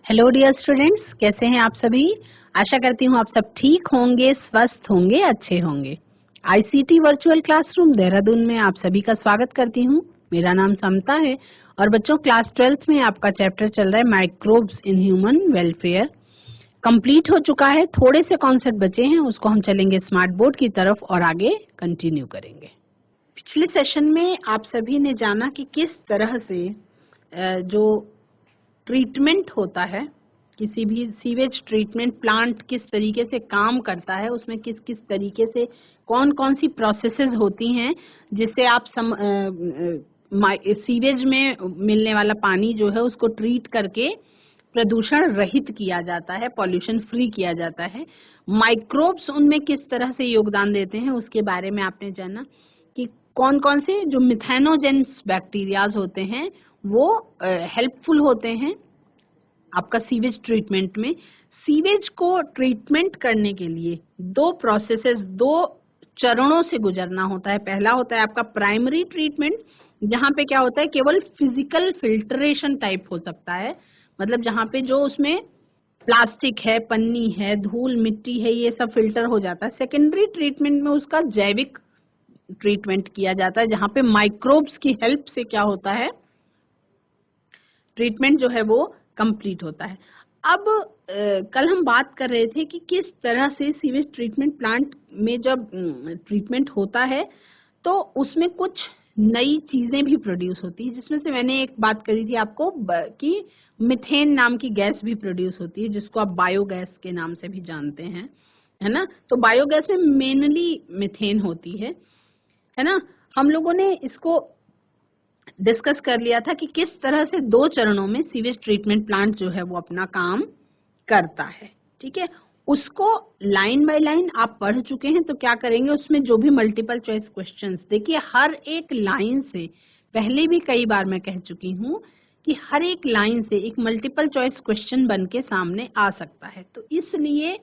Hello dear students, कैसे हैं आप सभी। आशा करती हूँ आप सब ठीक होंगे, स्वस्थ होंगे, अच्छे होंगे। आईसीटी वर्चुअल क्लासरूम देहरादून में आप सभी का स्वागत करती हूँ। मेरा नाम समता है और बच्चों क्लास 12th में आपका चैप्टर चल रहा है microbes in human welfare. Complete हो चुका है, थोड़े से कॉन्सेप्ट बचे हैं, उसको हम चलेंगे स्मार्ट बोर्ड की तरफ और आगे कंटिन्यू करेंगे। पिछले सेशन में आप सभी ने जाना कि किस तरह से जो ट्रीटमेंट होता है, किसी भी सीवेज ट्रीटमेंट प्लांट किस तरीके से काम करता है, उसमें किस किस तरीके से कौन कौन सी प्रोसेसेस होती हैं जिससे आप सीवेज में मिलने वाला पानी जो है उसको ट्रीट करके प्रदूषण रहित किया जाता है, पॉल्यूशन फ्री किया जाता है। माइक्रोब्स उनमें किस तरह से योगदान देते हैं उसके बारे में आपने जाना कि कौन कौन से जो मिथेनोजेंस बैक्टीरियाज होते हैं वो हेल्पफुल होते हैं आपका सीवेज ट्रीटमेंट में। सीवेज को ट्रीटमेंट करने के लिए दो प्रोसेसेस, दो चरणों से गुजरना होता है। पहला होता है आपका प्राइमरी ट्रीटमेंट, जहाँ पे क्या होता है केवल फिजिकल फिल्ट्रेशन टाइप हो सकता है, मतलब जहाँ पे जो उसमें प्लास्टिक है, पन्नी है, धूल मिट्टी है, ये सब फिल्टर हो जाता है। सेकेंडरी ट्रीटमेंट में उसका जैविक ट्रीटमेंट किया जाता है, जहाँ पे माइक्रोब्स की हेल्प से क्या होता है ट्रीटमेंट जो है वो कंप्लीट होता है। अब कल हम बात कर रहे थे कि किस तरह से सीवेज ट्रीटमेंट प्लांट में जब ट्रीटमेंट होता है तो उसमें कुछ नई चीजें भी प्रोड्यूस होती है, जिसमें से मैंने एक बात करी थी आपको कि मिथेन नाम की गैस भी प्रोड्यूस होती है, जिसको आप बायोगैस के नाम से भी जानते हैं, है ना। तो बायोगैस में मेनली मिथेन होती है ना। हम लोगों ने इसको डिस्कस कर लिया था कि किस तरह से दो चरणों में सीवेज ट्रीटमेंट प्लांट जो है वो अपना काम करता है, ठीक है। उसको लाइन बाय लाइन आप पढ़ चुके हैं, तो क्या करेंगे उसमें जो भी मल्टीपल चॉइस क्वेश्चंस, देखिए हर एक लाइन से, पहले भी कई बार मैं कह चुकी हूँ कि हर एक लाइन से एक मल्टीपल चॉइस क्वेश्चन बन के सामने आ सकता है, तो इसलिए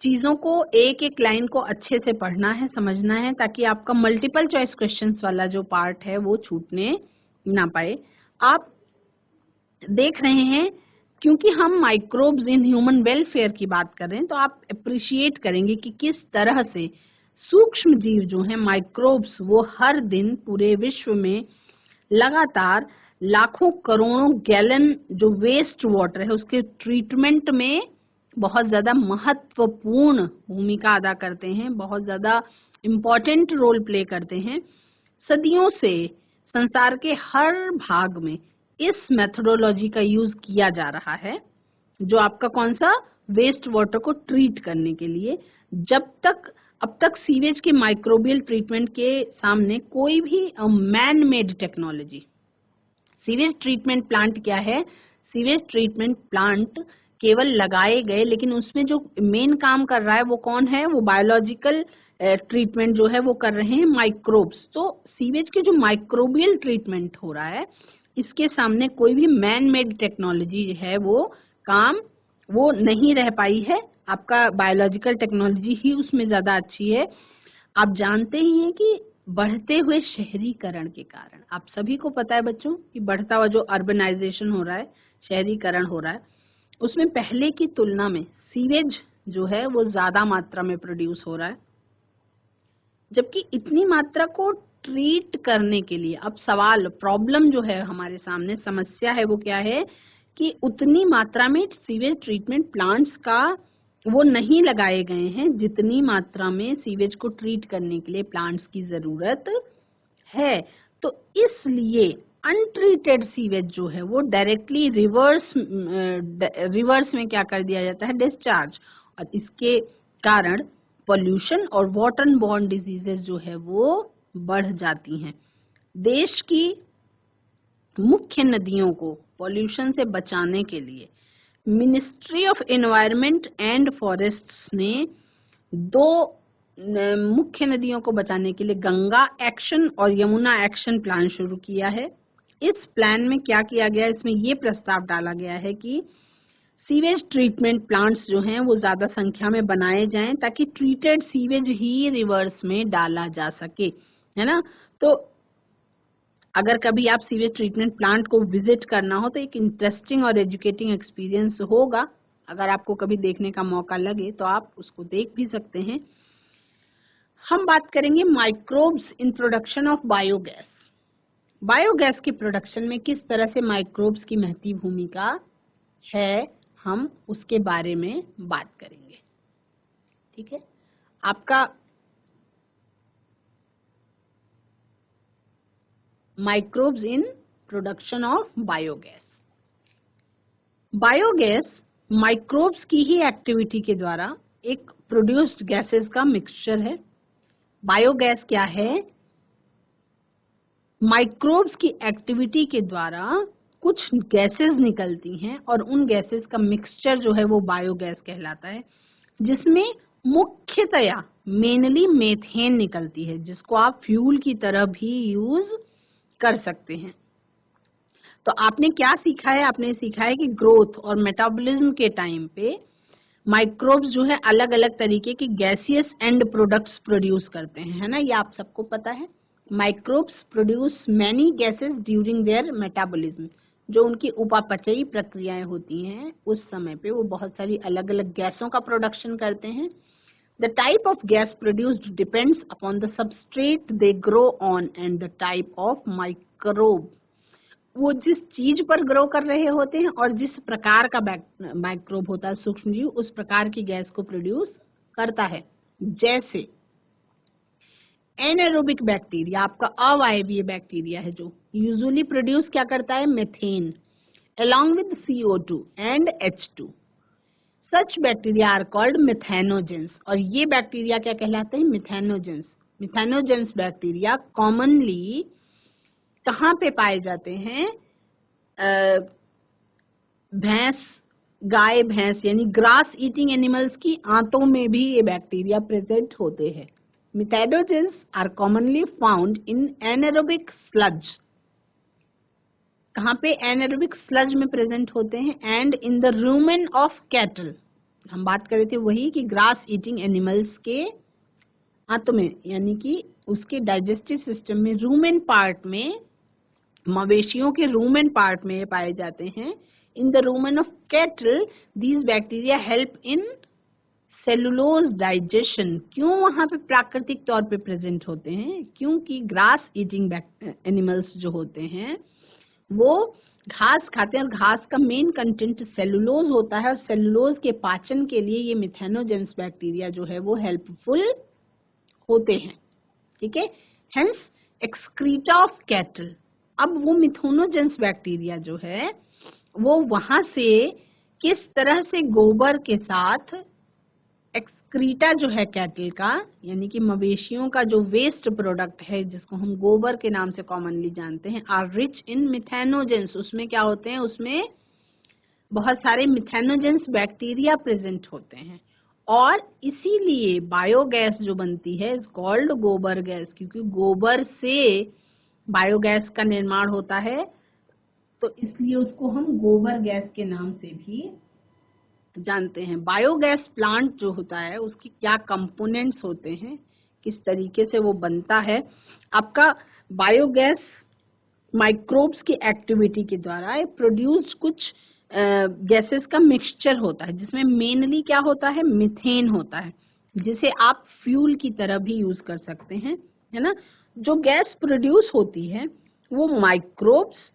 चीजों को एक एक लाइन को अच्छे से पढ़ना है, समझना है, ताकि आपका मल्टीपल चॉइस क्वेश्चंस वाला जो पार्ट है वो छूटने ना पाए। आप देख रहे हैं क्योंकि हम माइक्रोब्स इन ह्यूमन वेलफेयर की बात कर रहे हैं, तो आप अप्रिशिएट करेंगे कि किस तरह से सूक्ष्म जीव जो हैं माइक्रोब्स, वो हर दिन पूरे विश्व में लगातार लाखों करोड़ों गैलन जो वेस्ट वाटर है उसके ट्रीटमेंट में बहुत ज्यादा महत्वपूर्ण भूमिका अदा करते हैं, बहुत ज्यादा इम्पोर्टेंट रोल प्ले करते हैं। सदियों से संसार के हर भाग में इस मेथोडोलॉजी का यूज किया जा रहा है, जो आपका कौन सा वेस्ट वाटर को ट्रीट करने के लिए। अब तक सीवेज के माइक्रोबियल ट्रीटमेंट के सामने कोई भी man made technology, sewage treatment plant क्या है, सीवेज ट्रीटमेंट प्लांट केवल लगाए गए, लेकिन उसमें जो मेन काम कर रहा है वो कौन है, वो बायोलॉजिकल ट्रीटमेंट जो है वो कर रहे हैं माइक्रोब्स। तो सीवेज के जो माइक्रोबियल ट्रीटमेंट हो रहा है, इसके सामने कोई भी मैन मेड टेक्नोलॉजी है वो काम वो नहीं रह पाई है। आपका बायोलॉजिकल टेक्नोलॉजी ही उसमें ज्यादा अच्छी है। आप जानते ही हैं कि बढ़ते हुए शहरीकरण के कारण, आप सभी को पता है बच्चों कि बढ़ता हुआ जो अर्बनाइजेशन हो रहा है, शहरीकरण हो रहा है, उसमें पहले की तुलना में सीवेज जो है वो ज्यादा मात्रा में प्रोड्यूस हो रहा है। जबकि इतनी मात्रा को ट्रीट करने के लिए अब सवाल, प्रॉब्लम जो है हमारे सामने, समस्या है वो क्या है कि उतनी मात्रा में सीवेज ट्रीटमेंट प्लांट्स का वो नहीं लगाए गए हैं जितनी मात्रा में सीवेज को ट्रीट करने के लिए प्लांट्स की जरूरत है। तो इसलिए अनट्रीटेड सीवेज जो है वो डायरेक्टली रिवर्स में क्या कर दिया जाता है, डिस्चार्ज, और इसके कारण पोल्यूशन और वाटर बॉर्न डिजीजेस जो है वो बढ़ जाती हैं। देश की मुख्य नदियों को पोल्यूशन से बचाने के लिए ministry of environment and forests ने दो मुख्य नदियों को बचाने के लिए गंगा एक्शन और यमुना एक्शन प्लान शुरू किया है। इस प्लान में क्या किया गया, इसमें ये प्रस्ताव डाला गया है कि सीवेज ट्रीटमेंट प्लांट्स जो हैं वो ज्यादा संख्या में बनाए जाएं, ताकि ट्रीटेड सीवेज ही रिवर्स में डाला जा सके, है ना। तो अगर कभी आप सीवेज ट्रीटमेंट प्लांट को विजिट करना हो तो एक इंटरेस्टिंग और एजुकेटिंग एक्सपीरियंस होगा। अगर आपको कभी देखने का मौका लगे तो आप उसको देख भी सकते हैं। हम बात करेंगे microbes in production of biogas. Biogas के प्रोडक्शन में किस तरह से माइक्रोब्स की महती भूमिका है, हम उसके बारे में बात करेंगे। ठीक है, आपका microbes in production of biogas. Biogas microbes की ही एक्टिविटी के द्वारा एक प्रोड्यूस्ड गैसेस का मिक्सचर है। बायोगैस क्या है? माइक्रोब्स की एक्टिविटी के द्वारा कुछ गैसेस निकलती हैं और उन गैसेस का मिक्सचर जो है वो बायोगैस कहलाता है, जिसमें मुख्यतया मेनली मेथेन निकलती है, जिसको आप फ्यूल की तरह भी यूज कर सकते हैं। तो आपने क्या सीखा है? आपने सीखा है कि ग्रोथ और मेटाबॉलिज्म के टाइम पे माइक्रोब्स जो है अलग अलग तरीके के गैसियस एंड प्रोडक्ट्स प्रोड्यूस करते हैं, है ना? ये आप सबको पता है। Microbes produce many gases during their metabolism. जो उनकी उपापचयी प्रक्रियाएं होती हैं उस समय पे वो बहुत सारी अलग अलग गैसों का प्रोडक्शन करते हैं। The type of gas produced depends upon the substrate they grow on and the type of microbe। वो जिस चीज पर ग्रो कर रहे होते हैं और जिस प्रकार का माइक्रोब होता है, सूक्ष्मजीव, उस प्रकार की गैस को प्रोड्यूस करता है। जैसे एनारोबिक बैक्टीरिया, आपका अवायवीय बैक्टीरिया है, जो यूजुअली प्रोड्यूस क्या करता है? Methane along with CO2 and H2। Such bacteria are called methanogens। और ये बैक्टीरिया क्या कहलाते हैं? मिथेनोजेंस। मिथेनोजेंस बैक्टीरिया कॉमनली कहाँ पे पाए जाते हैं? भैंस, गाय भैंस यानी ग्रास ईटिंग एनिमल्स की आंतों में भी ये बैक्टीरिया प्रेजेंट होते हैं। Methanogens are commonly found in anaerobic sludge. कहाँ पे? एनारोबिक स्लज में प्रेजेंट होते हैं। And in the rumen of cattle. हम बात कर रहे थे वही कि ग्रास ईटिंग एनिमल्स के आंतों में, यानी कि उसके डाइजेस्टिव सिस्टम में रूमेन पार्ट में, मवेशियों के रूमेन पार्ट में ये पाए जाते हैं। इन the rumen of cattle these bacteria help in cellulose digestion. क्यों वहां पे प्राकृतिक तौर पे प्रेजेंट होते हैं? क्योंकि ग्रास ईटिंग एनिमल्स जो होते हैं वो घास खाते हैं और घास का मेन कंटेंट सेलुलोज होता है और सेलुलोज के पाचन के लिए ये मिथेनोजेंस बैक्टीरिया जो है वो हेल्पफुल होते हैं। ठीक है, हेंस एक्सक्रीटा ऑफ कैटल। अब वो मिथेनोजेंस बैक्टीरिया जो है वो वहां से किस तरह से गोबर के साथ एक्सक्रीटा जो है कैटल का, यानी कि मवेशियों का जो वेस्ट प्रोडक्ट है जिसको हम गोबर के नाम से कॉमनली जानते हैं, आर रिच इन मिथेनोजेंस। उसमें क्या होते हैं? उसमें बहुत सारे मिथेनोजेंस बैक्टीरिया प्रेजेंट होते हैं और इसीलिए बायोगैस जो बनती है इज कॉल्ड गोबर गैस, क्योंकि गोबर से बायोगैस का निर्माण होता है, तो इसलिए उसको हम गोबर गैस के नाम से भी जानते हैं। बायोगैस प्लांट जो होता है उसकी क्या कंपोनेंट्स होते हैं, किस तरीके से वो बनता है। आपका बायोगैस माइक्रोब्स की एक्टिविटी के द्वारा प्रोड्यूस्ड कुछ गैसेस का मिक्सचर होता है, जिसमें मेनली क्या होता है? मीथेन होता है, जिसे आप फ्यूल की तरह भी यूज कर सकते हैं, है ना? जो गैस प्रोड्यूस होती है वो माइक्रोब्स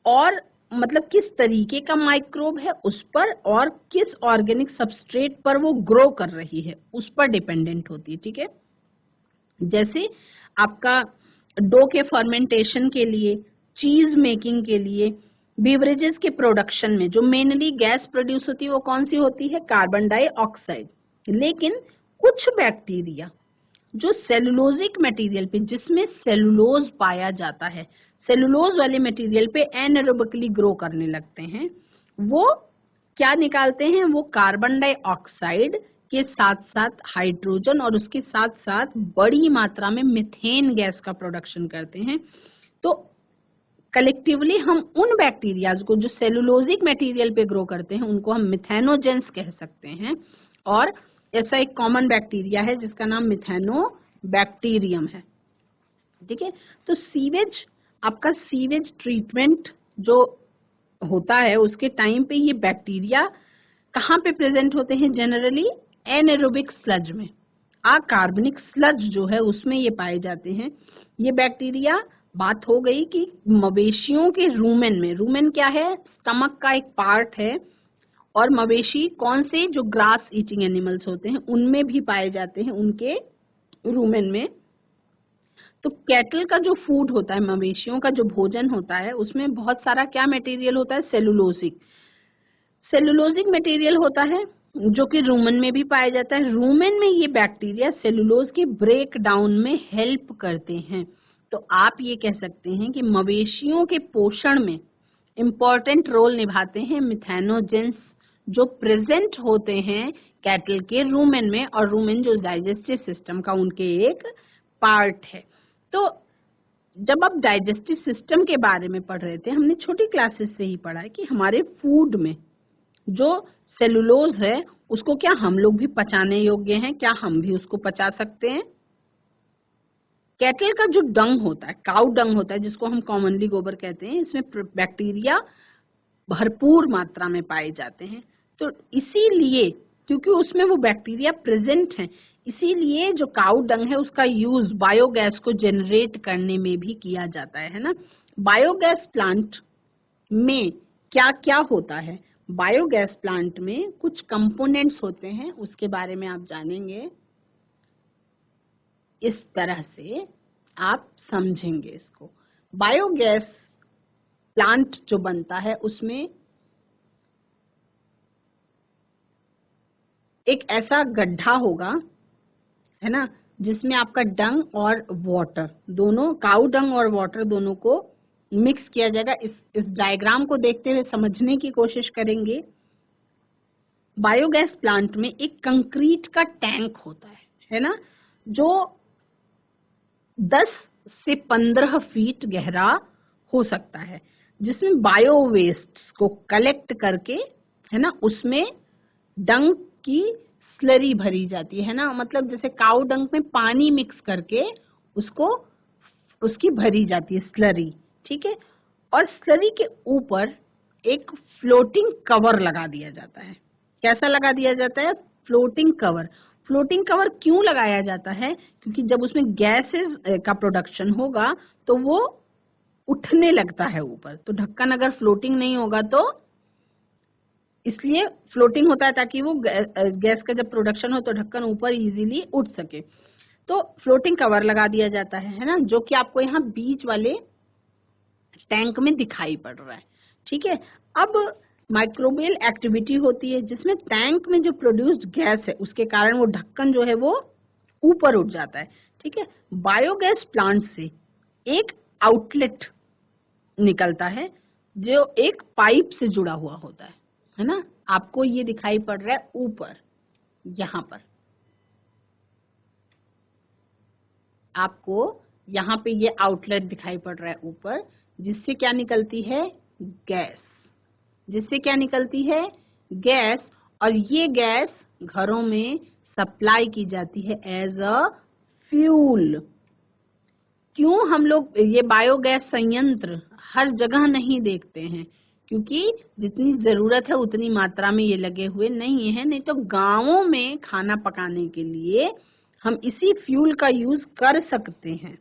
और मतलब किस तरीके का माइक्रोब है उस पर और किस ऑर्गेनिक सबस्ट्रेट पर वो ग्रो कर रही है उस पर डिपेंडेंट होती है। ठीक है, जैसे आपका डो के फर्मेंटेशन के लिए, चीज मेकिंग के लिए, बेवरेजेस के प्रोडक्शन में जो मेनली गैस प्रोड्यूस होती है वो कौन सी होती है? Carbon dioxide. लेकिन कुछ बैक्टीरिया जो सेलुलोजिक मटेरियल पे, जिसमें सेलुलोज पाया जाता है, सेलुलोज वाले मटेरियल पे एनारोबिकली ग्रो करने लगते हैं, वो क्या निकालते हैं? वो कार्बन डाइऑक्साइड के साथ साथ हाइड्रोजन और उसके साथ साथ बड़ी मात्रा में मीथेन गैस का प्रोडक्शन करते हैं। तो कलेक्टिवली हम उन बैक्टीरियाज को जो सेलुलोजिक मटेरियल पे ग्रो करते हैं उनको हम मिथेनोजेंस कह सकते हैं। और ऐसा एक कॉमन बैक्टीरिया है जिसका नाम मिथेनोबैक्टीरियम है। ठीक है, तो सीवेज आपका सीवेज ट्रीटमेंट जो होता है उसके टाइम पे ये बैक्टीरिया कहाँ पे प्रेजेंट होते हैं? जनरली एनारोबिक स्लज में, अकार्बनिक स्लज जो है उसमें ये पाए जाते हैं। ये बैक्टीरिया, बात हो गई कि मवेशियों के रूमेन में, रूमेन क्या है? स्टमक का एक पार्ट है, और मवेशी कौन से? जो ग्रास ईटिंग एनिमल्स होते हैं उनमें भी पाए जाते हैं, उनके रूमेन में। तो कैटल का जो फूड होता है, मवेशियों का जो भोजन होता है, उसमें बहुत सारा क्या मटेरियल होता है? सेलुलोजिक, सेलुलोजिक मटेरियल होता है जो कि रूमेन में भी पाया जाता है। रूमेन में ये बैक्टीरिया सेलुलोज के ब्रेक डाउन में हेल्प करते हैं। तो आप ये कह सकते हैं कि मवेशियों के पोषण में इम्पोर्टेंट रोल निभाते हैं मिथेनोजेंस, जो प्रेजेंट होते हैं कैटल के रूमेन में, और रूमेन जो डाइजेस्टिव सिस्टम का उनके एक पार्ट है। तो जब आप डाइजेस्टिव सिस्टम के बारे में पढ़ रहे थे, हमने छोटी क्लासेस से ही पढ़ा है कि हमारे फूड में जो सेलुलोज है उसको क्या हम लोग भी पचाने योग्य हैं? क्या हम भी उसको पचा सकते हैं? कैटल का जो डंग होता है, काउ डंग होता है, जिसको हम कॉमनली गोबर कहते हैं, इसमें बैक्टीरिया भरपूर मात्रा में पाए जाते हैं। तो इसीलिए, क्योंकि उसमें वो बैक्टीरिया प्रेजेंट हैं, इसीलिए जो काउ डंग है उसका यूज बायोगैस को जनरेट करने में भी किया जाता है ना। बायोगैस प्लांट में क्या क्या होता है? बायोगैस प्लांट में कुछ कंपोनेंट्स होते हैं, उसके बारे में आप जानेंगे। इस तरह से आप समझेंगे इसको। बायोगैस प्लांट जो बनता है उसमें एक ऐसा गड्ढा होगा, है ना, जिसमें आपका डंग और वाटर दोनों, काउ डंग और वाटर दोनों को मिक्स किया जाएगा। इस डायग्राम को देखते हुए समझने की कोशिश करेंगे। बायोगैस प्लांट में एक कंक्रीट का टैंक होता है ना, जो 10 से 15 फीट गहरा हो सकता है, जिसमें बायो वेस्ट को कलेक्ट करके, है ना, उसमें डंग की स्लरी भरी जाती है ना, मतलब जैसे काउ डंग में पानी मिक्स करके उसको, उसकी भरी जाती है स्लरी, ठीक है। और स्लरी के ऊपर एक फ्लोटिंग कवर लगा दिया जाता है। कैसा लगा दिया जाता है? Floating cover. फ्लोटिंग कवर क्यों लगाया जाता है? क्योंकि जब उसमें गैसेस का प्रोडक्शन होगा तो वो उठने लगता है ऊपर, तो ढक्कन अगर फ्लोटिंग नहीं होगा तो, इसलिए फ्लोटिंग होता है ताकि वो गैस का जब प्रोडक्शन हो तो ढक्कन ऊपर इजीली उठ सके। तो फ्लोटिंग कवर लगा दिया जाता है ना, जो कि आपको यहाँ बीच वाले टैंक में दिखाई पड़ रहा है, ठीक है। अब माइक्रोबियल एक्टिविटी होती है जिसमें टैंक में जो प्रोड्यूस्ड गैस है उसके कारण वो ढक्कन जो है वो ऊपर उठ जाता है, ठीक है। बायोगैस प्लांट से एक आउटलेट निकलता है जो एक पाइप से जुड़ा हुआ होता है ना। आपको ये दिखाई पड़ रहा है ऊपर, यहाँ पर आपको यहाँ पे ये आउटलेट दिखाई पड़ रहा है ऊपर, जिससे क्या निकलती है? गैस। जिससे क्या निकलती है? गैस। और ये गैस घरों में सप्लाई की जाती है एज अ फ्यूल। क्यों हम लोग ये बायोगैस संयंत्र हर जगह नहीं देखते हैं? क्योंकि जितनी जरूरत है उतनी मात्रा में ये लगे हुए नहीं है। नहीं तो गांवों में खाना पकाने के लिए हम इसी फ्यूल का यूज कर सकते हैं,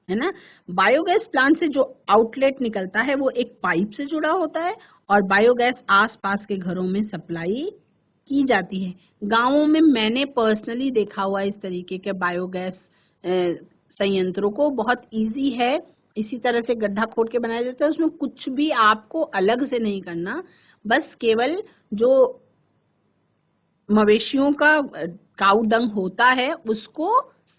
है ना। बायोगैस प्लांट से जो आउटलेट निकलता है वो एक पाइप से जुड़ा होता है, और बायोगैस आसपास के घरों में सप्लाई की जाती है। गांवों में मैंने पर्सनली देखा हुआ इस तरीके के बायोगैस संयंत्रों को, बहुत इजी है। इसी तरह से गड्ढा खोद के बनाया जाता है, उसमें कुछ भी आपको अलग से नहीं करना, बस केवल जो मवेशियों का काऊ डंग होता है उसको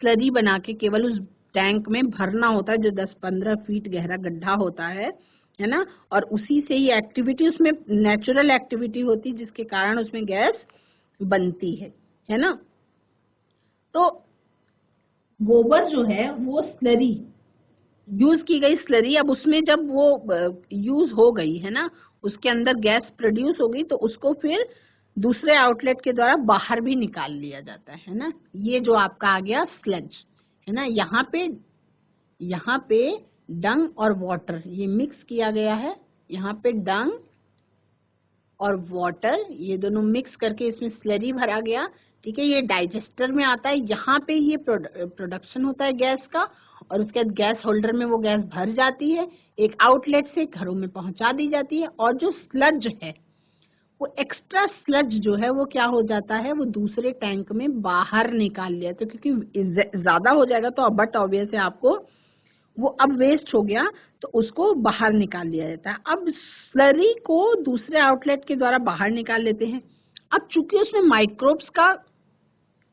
स्लरी बना के केवल उस टैंक में भरना होता है, जो 10-15 फीट गहरा गड्ढा होता है ना। और उसी से ही एक्टिविटी, उसमें नेचुरल एक्टिविटी होती है जिसके कारण उसमें गैस बनती है ना। तो गोबर जो है वो स्लरी, यूज की गई स्लरी, अब उसमें जब वो यूज हो गई है ना, उसके अंदर गैस प्रोड्यूस हो गई, तो उसको फिर दूसरे आउटलेट के द्वारा बाहर भी निकाल लिया जाता है ना। ये जो आपका आ गया स्लज, है ना। यहाँ पे डंग और वाटर ये मिक्स किया गया है, यहाँ पे डंग और वाटर ये दोनों मिक्स करके इसमें स्लरी भरा गया। ठीक है, ये डाइजेस्टर में आता है, यहाँ पे ये प्रोडक्शन होता है गैस का, और उसके बाद गैस होल्डर में वो गैस भर जाती है, एक आउटलेट से घरों में पहुंचा दी जाती है, और जो स्लज है वो एक्स्ट्रा स्लज जो है वो क्या हो जाता है, वो दूसरे टैंक में बाहर निकाल लिया। तो क्योंकि ज्यादा हो जाएगा तो बट ऑब्वियस है आपको वो अब वेस्ट हो गया, तो उसको बाहर निकाल लिया जाता है। अब स्लरी को दूसरे आउटलेट के द्वारा बाहर निकाल लेते हैं। अब चूंकि उसमें माइक्रोब्स का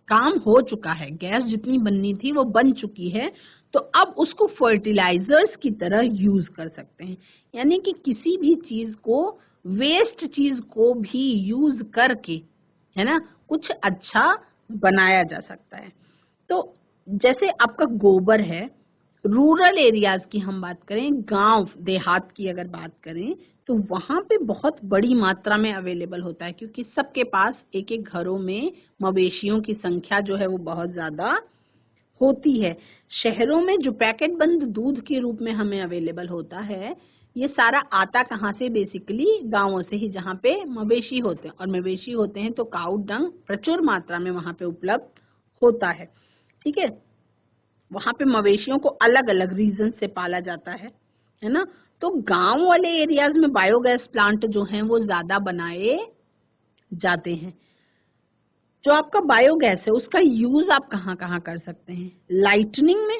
काम हो चुका है, गैस जितनी बननी थी वो बन चुकी है, तो अब उसको फर्टिलाइजर्स की तरह यूज कर सकते हैं। यानी कि किसी भी चीज को, वेस्ट चीज को भी यूज करके, है ना, कुछ अच्छा बनाया जा सकता है। तो जैसे आपका गोबर है, रूरल एरियाज की हम बात करें, गांव देहात की अगर बात करें, तो वहां पे बहुत बड़ी मात्रा में अवेलेबल होता है, क्योंकि सबके पास एक एक घरों में मवेशियों की संख्या जो है वो बहुत ज्यादा होती है। शहरों में जो पैकेट बंद दूध के रूप में हमें अवेलेबल होता है, ये सारा आता कहाँ से, बेसिकली गांवों से ही, जहाँ पे मवेशी होते हैं, और मवेशी होते हैं तो काऊ डंग प्रचुर मात्रा में वहां पे उपलब्ध होता है। ठीक है, वहां पे मवेशियों को अलग अलग रीजन से पाला जाता है ना। तो गांव वाले एरियाज में बायोगैस प्लांट जो हैं वो ज्यादा बनाए जाते हैं। जो आपका बायोगैस है उसका यूज आप कहाँ कहाँ कर सकते हैं, लाइटनिंग में,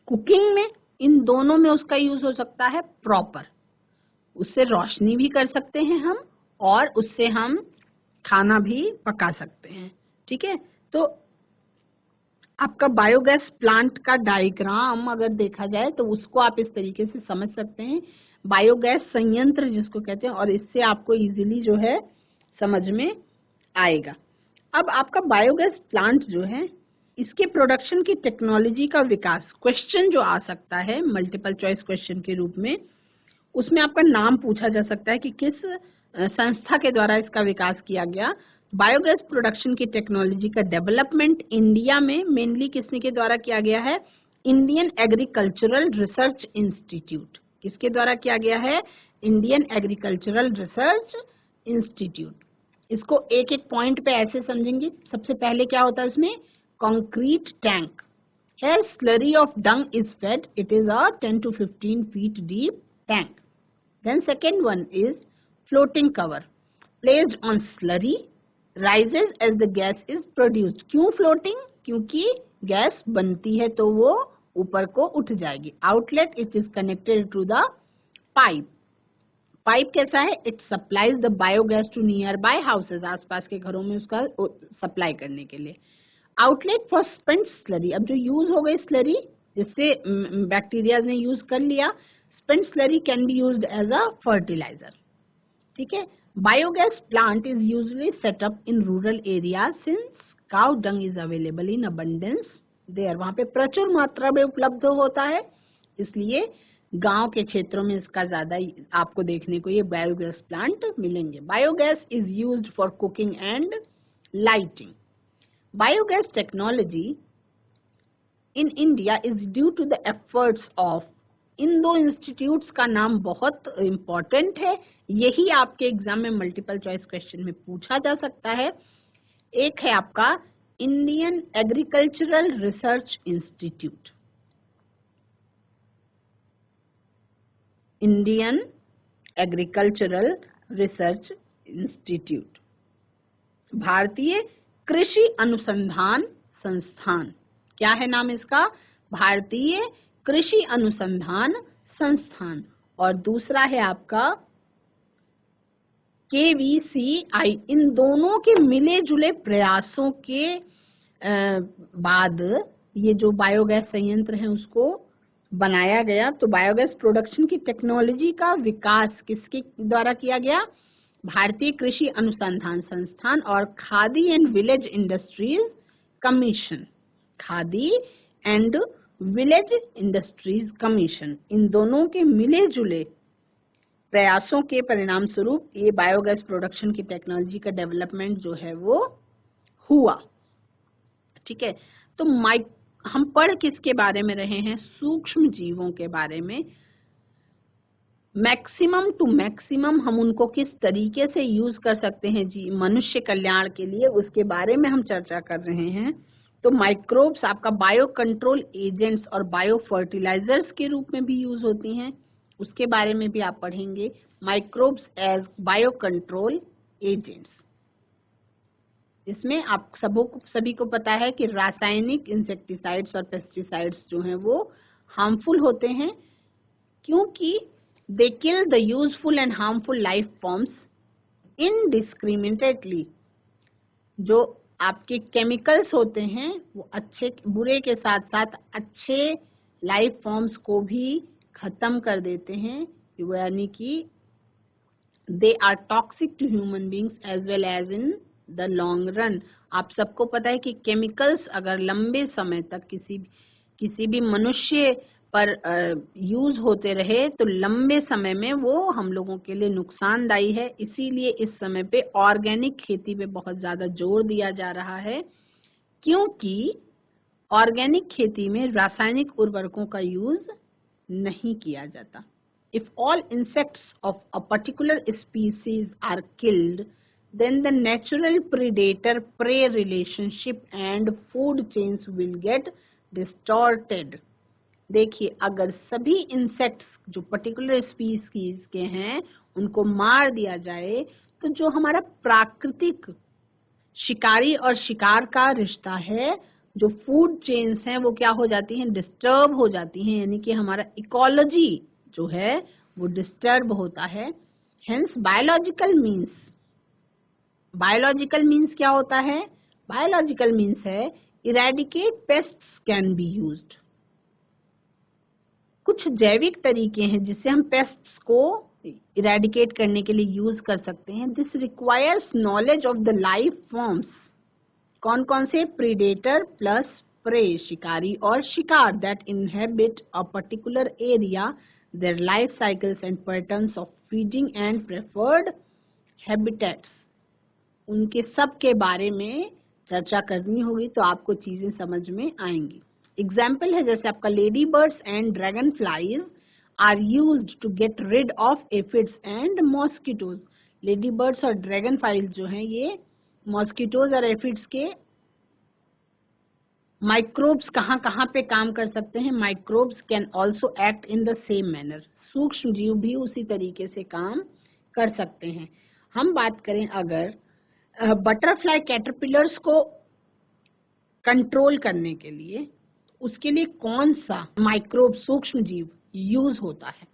कुकिंग में, इन दोनों में उसका यूज हो सकता है प्रॉपर। उससे रोशनी भी कर सकते हैं हम, और उससे हम खाना भी पका सकते हैं। ठीक है, तो आपका बायोगैस प्लांट का डायग्राम अगर देखा जाए तो उसको आप इस तरीके से समझ सकते हैं, बायोगैस संयंत्र जिसको कहते हैं, और इससे आपको इजीली जो है समझ में आएगा। अब आपका बायोगैस प्लांट जो है, इसके प्रोडक्शन की टेक्नोलॉजी का विकास, क्वेश्चन जो आ सकता है मल्टीपल चॉइस क्वेश्चन के रूप में, उसमें आपका नाम पूछा जा सकता है कि किस संस्था के द्वारा इसका विकास किया गया। बायोगैस प्रोडक्शन की टेक्नोलॉजी का डेवलपमेंट इंडिया में मेनली किसने के द्वारा किया गया है, इंडियन एग्रीकल्चरल रिसर्च इंस्टीट्यूट। किसके द्वारा किया गया है, इंडियन एग्रीकल्चरल रिसर्च इंस्टीट्यूट। इसको एक एक पॉइंट पे ऐसे समझेंगे। सबसे पहले क्या होता है इसमें, कंक्रीट टैंक है, slurry of Dang is fed, it is a 10 to 15 feet deep tank. Then second one is floating cover placed on slurry rises as the gas is produced. क्यों floating? क्योंकि गैस बनती है तो वो ऊपर को उठ जाएगी। Outlet it is connected to the pipe. Pipe कैसा है, it supplies the biogas to nearby houses, आसपास के घरों में उसका सप्लाई करने के लिए। आउटलेट फॉर स्पेंट स्लरी, अब जो यूज हो गई स्लरी जिससे बैक्टीरिया ने यूज कर लिया, spent slurry can be used as a fertiliser. ठीक है, biogas plant is usually set up in rural area since cow dung is available in abundance there, वहां पे प्रचुर मात्रा में उपलब्ध होता है, इसलिए गांव के क्षेत्रों में इसका ज्यादा आपको देखने को ये बायोगैस प्लांट मिलेंगे। Biogas is used for cooking and lighting. Biogas technology in India is due to the efforts of, इन दो इंस्टीट्यूट्स का नाम बहुत इंपॉर्टेंट है, यही आपके एग्जाम में मल्टीपल चॉइस क्वेश्चन में पूछा जा सकता है। एक है आपका Indian agricultural research institute, Indian agricultural research institute, भारतीय कृषि अनुसंधान संस्थान, क्या है नाम इसका, भारतीय कृषि अनुसंधान संस्थान। और दूसरा है आपका KVCI। इन दोनों के मिले जुले प्रयासों के बाद ये जो बायोगैस संयंत्र है उसको बनाया गया। तो बायोगैस प्रोडक्शन की टेक्नोलॉजी का विकास किसके द्वारा किया गया, भारतीय कृषि अनुसंधान संस्थान और Khadi and village industries commission, Khadi and village industries commission, इन दोनों के मिले जुले प्रयासों के परिणाम स्वरूप ये बायोगैस प्रोडक्शन की टेक्नोलॉजी का डेवलपमेंट जो है वो हुआ। ठीक है, तो हम पढ़ किसके बारे में रहे हैं? सूक्ष्म जीवों के बारे में। मैक्सिमम टू मैक्सिमम हम उनको किस तरीके से यूज कर सकते हैं जी मनुष्य कल्याण के लिए, उसके बारे में हम चर्चा कर रहे हैं। तो माइक्रोब्स आपका बायो कंट्रोल एजेंट्स और बायो फर्टिलाइजर्स के रूप में भी यूज होती हैं, उसके बारे में भी आप पढ़ेंगे। Microbes as bio control agents, इसमें आप सभी को पता है कि रासायनिक इंसेक्टिसाइड्स और पेस्टिसाइड्स जो हैं वो हार्मफुल होते हैं, क्योंकि they kill the useful and harmful life forms indiscriminately। जो आपके केमिकल्स होते हैं वो अच्छे बुरे के साथ साथ अच्छे लाइफ फॉर्म्स को भी खत्म कर देते हैं, यानी कि they are toxic to human beings as well as in the long run। आप सबको पता है कि केमिकल्स अगर लंबे समय तक किसी भी मनुष्य पर यूज होते रहे तो लंबे समय में वो हम लोगों के लिए नुकसानदायी है। इसीलिए इस समय पे ऑर्गेनिक खेती पे बहुत ज्यादा जोर दिया जा रहा है, क्योंकि ऑर्गेनिक खेती में रासायनिक उर्वरकों का यूज नहीं किया जाता। If all insects of a particular species are killed, then the natural predator-prey relationship and food chains will get distorted। देखिए, अगर सभी इंसेक्ट्स जो पर्टिकुलर स्पीसीज के हैं उनको मार दिया जाए तो जो हमारा प्राकृतिक शिकारी और शिकार का रिश्ता है, जो फूड चेन्स हैं वो क्या हो जाती हैं? डिस्टर्ब हो जाती हैं, यानी कि हमारा इकोलॉजी जो है वो डिस्टर्ब होता है। हेंस बायोलॉजिकल मीन्स क्या होता है? बायोलॉजिकल मीन्स है eradicate pests can be used. कुछ जैविक तरीके हैं जिससे हम पेस्ट्स को इरेडिकेट करने के लिए यूज कर सकते हैं। This requires knowledge of the life forms. कौन कौन से? प्रीडेटर प्लस प्रे, शिकारी और शिकार, that inhabit a particular area, their life cycles and patterns of feeding and preferred habitats. उनके सब के बारे में चर्चा करनी होगी तो आपको चीजें समझ में आएंगी। एग्जाम्पल है जैसे आपका ladybirds and dragonflies are used to get rid of aphids and mosquitoes. Ladybirds और ड्रैगन फ्लाइज जो हैं ये मॉस्किटोज और एफिड्स के माइक्रोब्स कहाँ पे काम कर सकते हैं? Microbes can also act in the same manner. सूक्ष्म जीव भी उसी तरीके से काम कर सकते हैं। हम बात करें अगर बटरफ्लाई कैटरपिलर्स को कंट्रोल करने के लिए, उसके लिए कौन सा माइक्रोब सूक्ष्म जीव यूज होता है?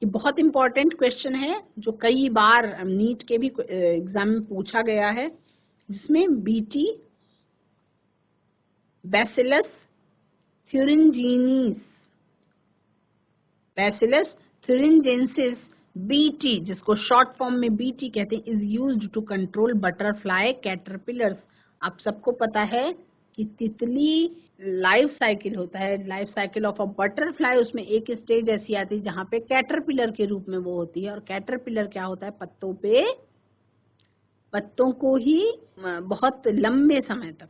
ये बहुत इंपॉर्टेंट क्वेश्चन है जो कई बार नीट के भी एग्जाम में पूछा गया है, जिसमें बीटी बैसिलस थुरिंजेंसिस बीटी, जिसको शॉर्ट फॉर्म में बीटी कहते हैं, is used to control butterfly caterpillars. आप सबको पता है कि तितली लाइफ साइकिल होता है, life cycle of a butterfly, उसमें एक स्टेज ऐसी आती है जहां पे कैटरपिलर के रूप में वो होती है। और कैटरपिलर क्या होता है? पत्तों को ही बहुत लंबे समय तक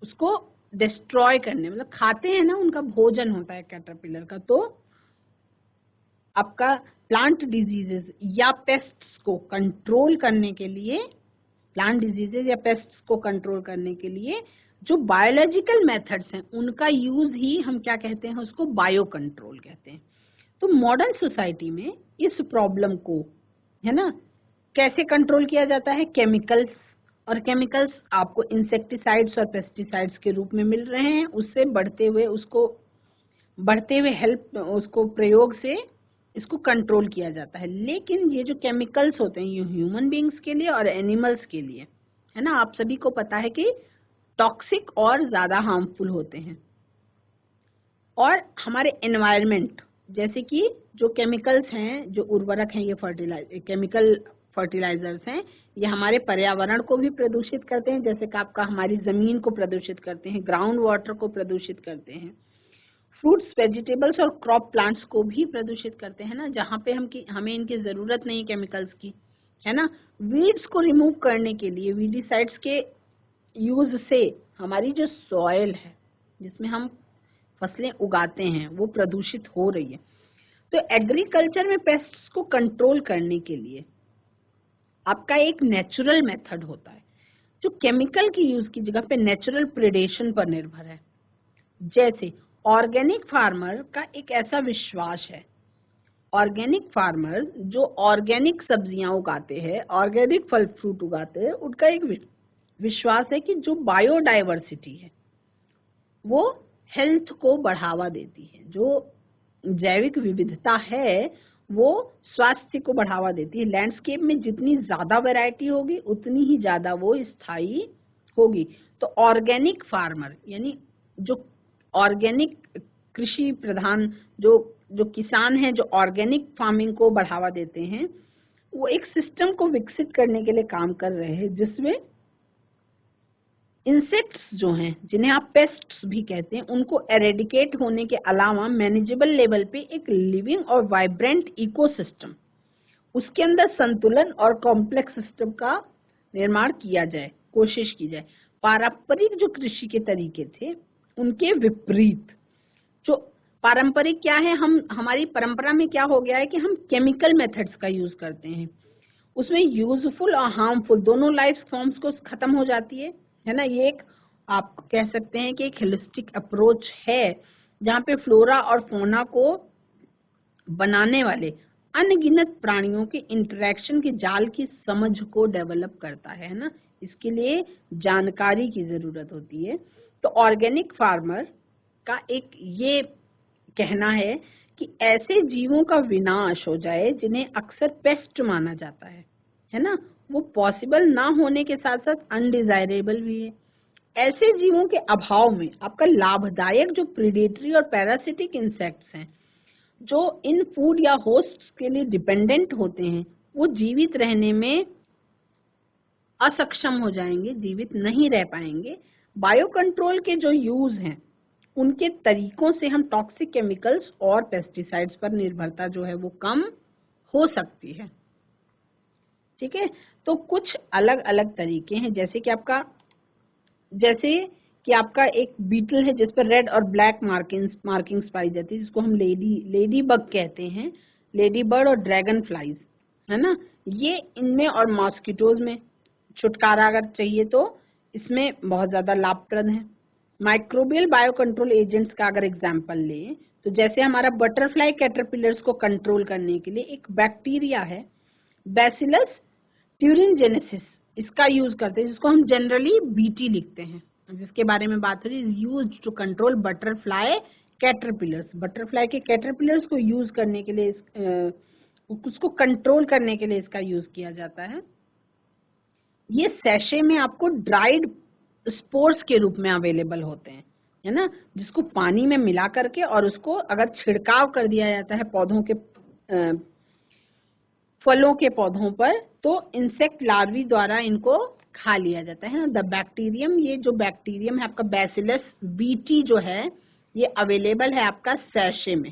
उसको डिस्ट्रॉय करने, मतलब खाते हैं ना, उनका भोजन होता है कैटरपिलर का। तो आपका प्लांट डिजीजेस या पेस्ट्स को कंट्रोल करने के लिए, जो बायोलॉजिकल मेथड्स हैं उनका यूज ही हम क्या कहते हैं? उसको बायो कंट्रोल कहते हैं। तो मॉडर्न सोसाइटी में इस प्रॉब्लम को, है ना, कैसे कंट्रोल किया जाता है? केमिकल्स, और केमिकल्स आपको इंसेक्टिसाइड्स और पेस्टिसाइड्स के रूप में मिल रहे हैं। उससे बढ़ते हुए उसको प्रयोग से इसको कंट्रोल किया जाता है। लेकिन ये जो केमिकल्स होते हैं ये ह्यूमन बीइंग्स के लिए और एनिमल्स के लिए, है ना, आप सभी को पता है कि टॉक्सिक और ज्यादा हार्मफुल होते हैं। और हमारे एनवायरनमेंट, जैसे कि जो केमिकल्स हैं, जो उर्वरक हैं, ये केमिकल फर्टिलाइजर्स हैं, ये हमारे पर्यावरण को भी प्रदूषित करते हैं। जैसे कि आपका हमारी जमीन को प्रदूषित करते हैं, ग्राउंड वाटर को प्रदूषित करते हैं, फ्रूट्स, वेजिटेबल्स और क्रॉप प्लांट्स को भी प्रदूषित करते हैं ना, जहाँ पे हमें इनकी जरूरत नहीं केमिकल्स की, है ना। वीड्स को रिमूव करने के लिए वीडिसाइड्स के यूज से हमारी जो सॉइल है जिसमें हम फसलें उगाते हैं वो प्रदूषित हो रही है। तो एग्रीकल्चर में पेस्ट्स को कंट्रोल करने के लिए आपका एक नेचुरल मेथड होता है जो केमिकल की यूज की जगह पे नेचुरल प्रिडेशन पर निर्भर है। जैसे ऑर्गेनिक फार्मर का एक ऐसा विश्वास है, ऑर्गेनिक फार्मर जो ऑर्गेनिक सब्जियां उगाते हैं, ऑर्गेनिक फल फ्रूट उगाते हैं, उनका एक विश्वास है कि जो बायोडाइवर्सिटी है वो हेल्थ को बढ़ावा देती है, जो जैविक विविधता है वो स्वास्थ्य को बढ़ावा देती है। लैंडस्केप में जितनी ज्यादा वैरायटी होगी उतनी ही ज्यादा वो स्थायी होगी। तो ऑर्गेनिक फार्मर यानी जो ऑर्गेनिक कृषि प्रधान जो किसान हैं जो ऑर्गेनिक फार्मिंग को बढ़ावा देते हैं, वो एक सिस्टम को विकसित करने के लिए काम कर रहे हैं जिसमें इंसेक्ट्स जो हैं जिन्हें आप पेस्ट्स भी कहते हैं उनको एरेडिकेट होने के अलावा मैनेजेबल लेवल पे एक लिविंग और वाइब्रेंट इकोसिस्टम, उसके अंदर संतुलन और कॉम्प्लेक्स सिस्टम का निर्माण किया जाए, कोशिश की जाए। पारंपरिक जो कृषि के तरीके थे उनके विपरीत, जो पारंपरिक क्या है, हमारी परंपरा में क्या हो गया है कि हम केमिकल मेथड्स का यूज करते हैं, उसमें यूजफुल और हार्मफुल दोनों लाइफ फॉर्म्स को खत्म हो जाती है ना। ये एक आप कह सकते हैं कि एक होलिस्टिक अप्रोच है जहाँ पे फ्लोरा और फौना को बनाने वाले अनगिनत प्राणियों के इंटरेक्शन के जाल की समझ को डेवलप करता है ना। इसके लिए जानकारी की जरूरत होती है। तो ऑर्गेनिक फार्मर का एक ये कहना है कि ऐसे जीवों का विनाश हो जाए जिन्हें अक्सर पेस्ट माना जाता है ना, वो पॉसिबल ना होने के साथ साथ अनडिजायरेबल भी है। ऐसे जीवों के अभाव में आपका लाभदायक जो प्रीडेटरी और पैरासिटिक इंसेक्ट्स हैं जो इन फूड या होस्ट्स के लिए डिपेंडेंट होते हैं वो जीवित रहने में असक्षम हो जाएंगे, जीवित नहीं रह पाएंगे। बायो कंट्रोल के जो यूज हैं उनके तरीकों से हम टॉक्सिक केमिकल्स और पेस्टिसाइड्स पर निर्भरता जो है वो कम हो सकती है। ठीक है, तो कुछ अलग अलग तरीके हैं, जैसे कि आपका एक बीटल है जिस पर रेड और ब्लैक मार्किंग्स पाई जाती है, जिसको हम लेडी बग कहते हैं, लेडी बर्ड और ड्रैगन फ्लाइज, है ना। ये इनमें और मॉस्किटोज में छुटकारा अगर चाहिए तो इसमें बहुत ज्यादा लाभप्रद है। माइक्रोबियल बायो कंट्रोल एजेंट्स का अगर एग्जाम्पल लें तो जैसे हमारा बटरफ्लाई कैटरपिलर्स को कंट्रोल करने के लिए एक बैक्टीरिया है बैसिलस ट्यूरिनजेनेसिस, इसका यूज करते हैं, जिसको हम जनरली बीटी लिखते हैं, जिसके बारे में बात हो रही है, used to control butterfly caterpillars. Butterfly के कैटरपिलर्स को यूज करने के लिए उसको कंट्रोल करने के लिए इसका यूज किया जाता है। ये सैशे में आपको ड्राइड स्पोर्स के रूप में अवेलेबल होते हैं, है ना, जिसको पानी में मिला करके और उसको अगर छिड़काव कर दिया जाता है पौधों के फलों के पौधों पर तो इंसेक्ट लार्वी द्वारा इनको खा लिया जाता है ना। द बैक्टीरियम, ये जो बैक्टीरियम है आपका बैसिलस बीटी जो है ये अवेलेबल है आपका सैशे में,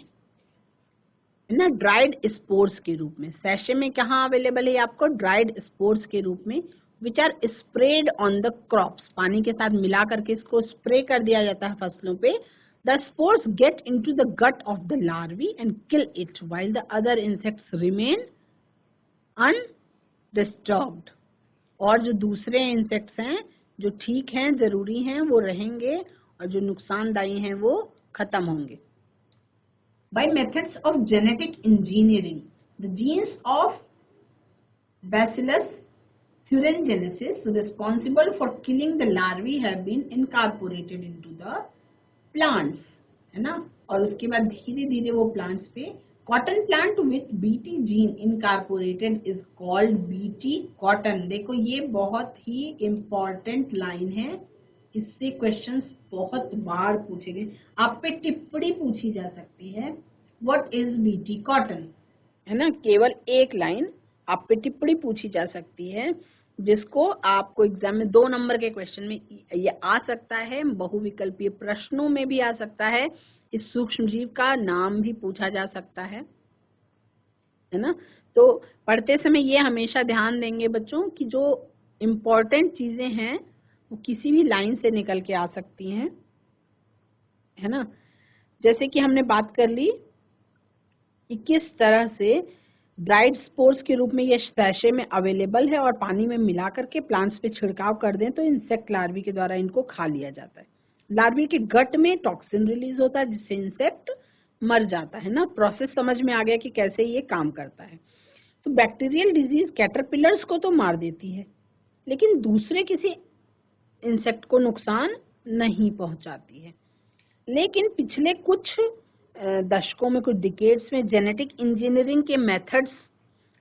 है ना, ड्राइड स्पोर्स के रूप में। सैशे में कहाँ अवेलेबल है आपको? ड्राइड स्पोर्स के रूप में, which are spread on the crops, पानी के साथ मिला करके इसको स्प्रे कर दिया जाता है फसलों पे। The spores get into the gut of the larvae and kill it while the other insects remain undisturbed. और जो दूसरे इंसेक्ट्स हैं जो ठीक हैं, जरूरी हैं, वो रहेंगे और जो नुकसानदायी हैं वो खत्म होंगे। By methods of genetic engineering, the genes of Bacillus thuringiensis responsible for killing the larvae have been incorporated into the plants, है ना। और उसके बाद धीरे धीरे वो plants पे cotton plant with BT gene incorporated is called BT cotton. देखो ये बहुत ही इंपॉर्टेंट लाइन है, इससे क्वेश्चंस बहुत बार पूछे गए, आप पे टिप्पणी पूछी जा सकती है, व्हाट इज बीटी कॉटन, है ना। केवल एक लाइन आप पे टिप्पणी पूछी जा सकती है जिसको आपको एग्जाम में 2 नंबर के क्वेश्चन में ये आ सकता है, बहुविकल्पीय प्रश्नों में भी आ सकता है, इस सूक्ष्म जीव का नाम भी पूछा जा सकता है ना। तो पढ़ते समय ये हमेशा ध्यान देंगे बच्चों कि जो इम्पोर्टेंट चीजें हैं वो किसी भी लाइन से निकल के आ सकती हैं। है ना। जैसे कि हमने बात कर ली कि किस तरह से ब्राइट स्पोर्स के रूप में ये सैशे में अवेलेबल है और पानी में मिला करके प्लांट्स पे छिड़काव कर दें तो इंसेक्ट लार्वी के द्वारा इनको खा लिया जाता है। लार्वी के गट में टॉक्सिन रिलीज होता है जिससे इंसेक्ट मर जाता है ना। प्रोसेस समझ में आ गया कि कैसे ये काम करता है। तो बैक्टीरियल डिजीज कैटरपिलर्स को तो मार देती है लेकिन दूसरे किसी इंसेक्ट को नुकसान नहीं पहुंचाती है। लेकिन पिछले कुछ दशकों में, कुछ डिकेड्स में जेनेटिक इंजीनियरिंग के मेथड्स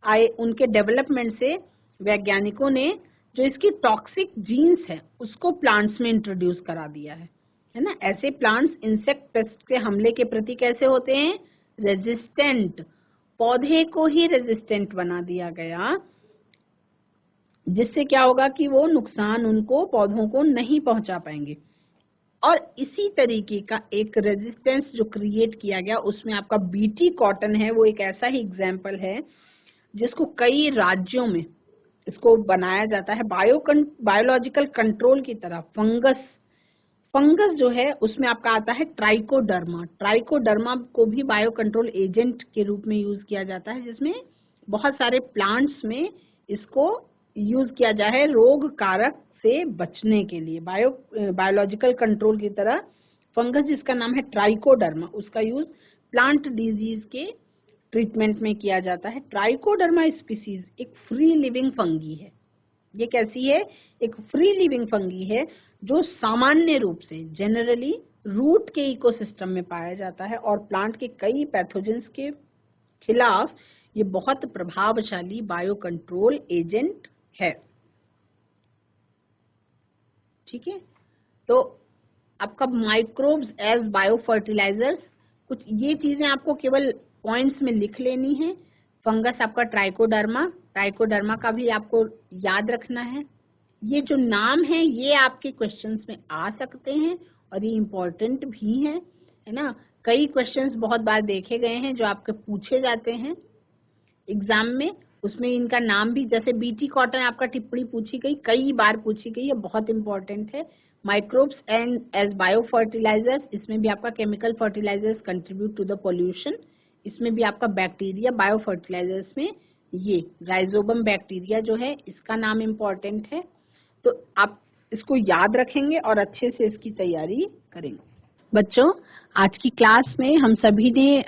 आए, उनके डेवलपमेंट से वैज्ञानिकों ने जो इसकी टॉक्सिक जीन्स है उसको प्लांट्स में इंट्रोड्यूस करा दिया है ना। ऐसे प्लांट्स इंसेक्ट पेस्ट के हमले के प्रति कैसे होते हैं? रेजिस्टेंट। पौधे को ही रेजिस्टेंट बना दिया गया जिससे क्या होगा कि वो नुकसान उनको, पौधों को नहीं पहुंचा पाएंगे। और इसी तरीके का एक रेजिस्टेंस जो क्रिएट किया गया उसमें आपका बीटी कॉटन है, वो एक ऐसा ही एग्जाम्पल है जिसको कई राज्यों में इसको बनाया जाता है बायोलॉजिकल कंट्रोल की तरह। फंगस जो है उसमें आपका आता है ट्राइकोडर्मा को भी बायो कंट्रोल एजेंट के रूप में यूज किया जाता है, जिसमें बहुत सारे प्लांट्स में इसको यूज किया जाए रोग कारक से बचने के लिए। बायोलॉजिकल कंट्रोल की तरह फंगस जिसका नाम है ट्राइकोडर्मा, उसका यूज प्लांट डिजीज के ट्रीटमेंट में किया जाता है। ट्राइकोडर्मा स्पीसीज एक फ्री लिविंग फंगी है। ये कैसी है? एक फ्री लिविंग फंगी है जो सामान्य रूप से जनरली रूट के इकोसिस्टम में पाया जाता है और प्लांट के कई पैथोजेंस के खिलाफ ये बहुत प्रभावशाली बायो कंट्रोल एजेंट है। ठीक है, तो आपका माइक्रोब्स एज बायो फर्टिलाइजर्स, कुछ ये चीजें आपको केवल पॉइंट्स में लिख लेनी है। फंगस आपका ट्राइकोडर्मा का भी आपको याद रखना है। ये जो नाम है ये आपके क्वेश्चंस में आ सकते हैं और ये इम्पोर्टेंट भी है ना। कई क्वेश्चंस बहुत बार देखे गए हैं जो आपके पूछे जाते हैं एग्जाम में, उसमें इनका नाम भी, जैसे बीटी कॉटन आपका टिप्पणी पूछी गई, कई बार पूछी गई है, बहुत इंपॉर्टेंट है। Microbes and as bio fertilisers, इसमें भी आपका chemical fertilisers contribute to the pollution, इसमें भी आपका बैक्टीरिया बायो फर्टिलाइजर्स में ये राइजोबम बैक्टीरिया जो है इसका नाम इम्पोर्टेंट है। तो आप इसको याद रखेंगे और अच्छे से इसकी तैयारी करेंगे। बच्चों, आज की क्लास में हम सभी ने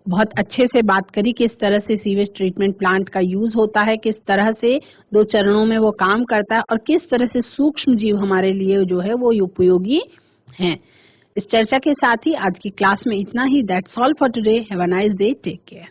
बहुत अच्छे से बात करी किस तरह से सीवेज ट्रीटमेंट प्लांट का यूज होता है, किस तरह से 2 चरणों में वो काम करता है और किस तरह से सूक्ष्म जीव हमारे लिए जो है वो उपयोगी हैं। इस चर्चा के साथ ही आज की क्लास में इतना ही। That's all for today. Have a nice day. Take care.